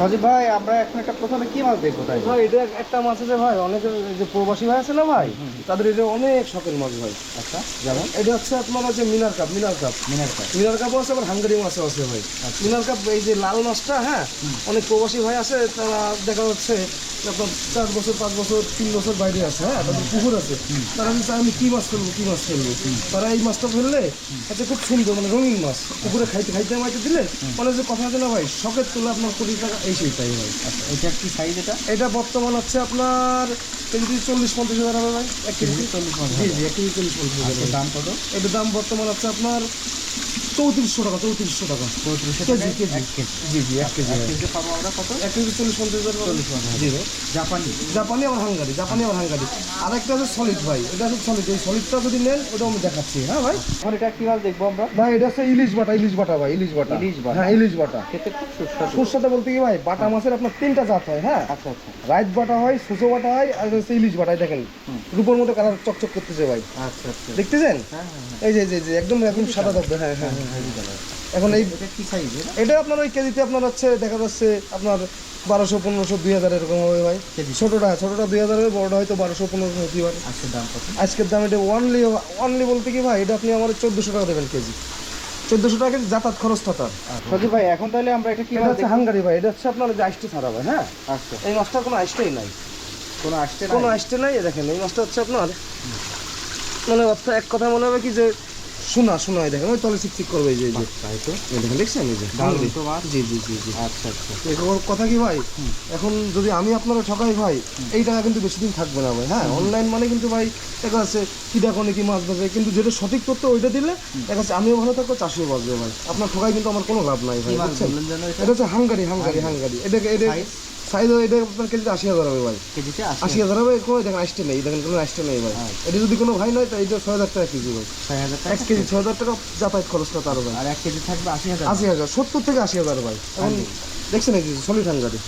সজীব ভাই, আমরা এখন একটা প্রথমে কি মাছ দেখবো তাই? ভাই এটা একটা মাছ আছে ভাই, অনেক যে প্রবাসী ভাই আছে না ভাই, তাদের এটা অনেক শখের মাছ ভাই। আচ্ছা, যেমন এটা হচ্ছে আপনার যে মিনার কাপ, মিনার কাপ, মিনার কাপ। মিনার কাপও আছে, আবার হাঙ্গারি মাছও আছে ভাই। মিনার কাপ এই যে লাল মাছটা, হ্যাঁ, অনেক প্রবাসী ভাই আছে, তারা দেখা যাচ্ছে আপনার 4 বছর 5 বছর 3 বছর বাইরে আছে, হ্যাঁ, তাদের পুকুর আছে, তারা বলছে আমি কি মাছ ফেলবো, কি মাছ ফেলবো, তারা এই মাছটা ফেললে আচ্ছা খুব সুন্দর, মানে রঙিন মাছ, পুকুরে খাইতে খাইতে মাইতে দিলে মানে যে কথা আছে না ভাই, শখের তুলে আপনার কোটি টাকা এই সেই তাই ভাই। আচ্ছা, এটা কি সাইজ এটা? এটা বর্তমান হচ্ছে আপনার কেজি 40-50 হাজার হবে ভাই, 1 কেজি 40-50 জি জি 1 কেজি 40-50 হাজার। দাম কত? এটার দাম বর্তমান হচ্ছে আপনার 3400 টাকা, 3400 টাকা 3400 কেজি, টাকায় কেজি। 1 কেজি। জি জি 1 কেজি। 1 কেজি পাবো আমরা কত? 1 কেজি 40-50 হাজার। 40-50 জি ভাই। জাপানি। জাপানি আর হাঙ্গারি, জাপানি আর হাঙ্গারি। আর একটা আছে সলিড ভাই, এটা হচ্ছে সলিড, এই সলিডটা যদি নেন ওটাও আমি দেখাচ্ছি, হ্যাঁ ভাই। এখন এটা কি মাছ দেখবো আমরা? ভাই এটা হচ্ছে ইলিশ বাটা, ইলিশ বাটা ভাই, ইলিশ বাটা। ইলিশ বাটা। হ্যাঁ ইলিশ বাটা। খেতে খুব সুস্বাদু। সুস্বাদু বলতে কি ভাই, বাটা মাছের আপনার 3টা জাত হয়, হ্যাঁ। আচ্ছা আচ্ছা রাইত বাটা হয়, সুসো বাটা হয়, আর হচ্ছে ইলিশ বাটা। এই দেখেন রূপোর মতো কালার চকচক করতেছে ভাই, আচ্ছা আচ্ছা। দেখতেছেন? হ্যাঁ হ্যাঁ হ্যাঁ। এই যে যে যে একদম একদম সাদা থাকবে, হ্যাঁ হ্যাঁ হ্যাঁ। Heavy colour. এখন এই এটা কি সাইজ এটা? এটা আপনার ওই কেজিতে আপনার হচ্ছে দেখা যাচ্ছে আপনার 1200, 1500, 2000 এরকম হবে ভাই। কেজি? ছোটটা 2000 হবে, বড়টা হয়তো 1200, 1500 হতে পারে। আজকের দাম কত? আজকের দাম এটা অনলি অনলি বলতে কি ভাই, এটা আপনি আমার 1400 টাকা দেবেন কেজি। 1400 টাকা কেজি, যাতায়াত খরচটা তার। সজীব ভাই, এখন তাহলে আমরা এটা কি এটা মাছ হচ্ছে দেখবো? হাঙ্গারি ভাই, এটা হচ্ছে আপনার যে আইসটি ছাড়া ভাই, হ্যাঁ। আচ্ছা, এই মাছটার কোনো আইসটাই নাই, কোনো আসছে না? কোনো আইসটে নাই। এই দেখেন এই মাছটা হচ্ছে আপনার মানে অর্থাৎ এক কথা মনে হবে কি যে শোনা শোনা, এই দেখেন ওই তলে চিকচিক করবে, এই যে এই যে তাই তো। এই দেখেন, দেখছেন এই যে দারুণ হাঙ্গারি। তো মাছ। জি জি জি জি। আচ্ছা আচ্ছা। এরকম কথা কি ভাই, এখন যদি আমি আপনারা ঠকাই ভাই, এই টাকা কিন্তু বেশি দিন থাকবে না ভাই, হ্যাঁ। অনলাইন মানে কিন্তু ভাই দেখা যাচ্ছে কিটা কোনে কি মাছ বেচে, কিন্তু যেটা সঠিক তথ্য ওইটা দিলে দেখা যাচ্ছে আমিও ভালো থাকবো, চাষিও বাঁচবে ভাই। আপনার ঠকাই কিন্তু আমার কোনো লাভ নাই ভাই, কি মাছ বুঝছেন? বললেন যেন এটা? এটা হচ্ছে হাঙ্গারি, হাঙ্গারি, হাঙ্গারি। এটাকে এটা Size? সাইজ এটা আপনার কেজিতে 80,000 হবে ভাই, কেজিতে 80,000 হবে। কোনো দেখেন আসতে নেই, দেখেন কোনো আসতে নেই ভাই। এটা যদি কোনো ভাই নয়, তো এটা 6,000 টাকা কেজি ভাই। 6,000 টাকা। 1 কেজি 6,000 টাকা যাতায়াত খরচটা তার ভাই। আর 1 কেজি থাকবে 80,000। 80,000, 70 থেকে 80,000 ভাই। এখন দেখছেন এই যে সলিড হাঙ্গারি।